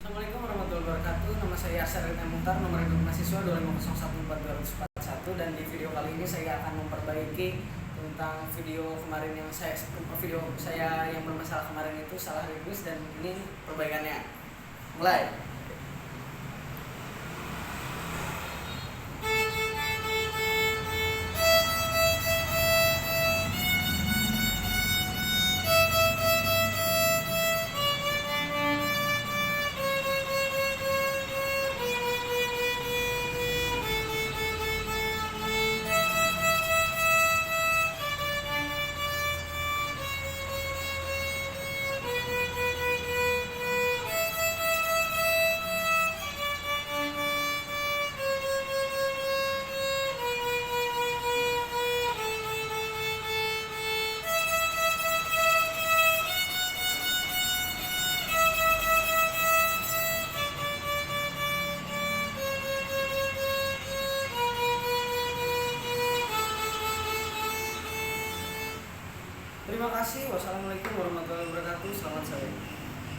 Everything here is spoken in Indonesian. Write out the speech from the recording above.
Assalamualaikum warahmatullahi wabarakatuh. Nama saya Arsar Rina Muhtar, nomor induk mahasiswa 2501424 dan di video kali ini saya akan memperbaiki tentang video saya yang bermasalah kemarin itu salah request dan ini perbaikannya. Mulai. Terima kasih. Wassalamualaikum warahmatullahi wabarakatuh. Selamat sore.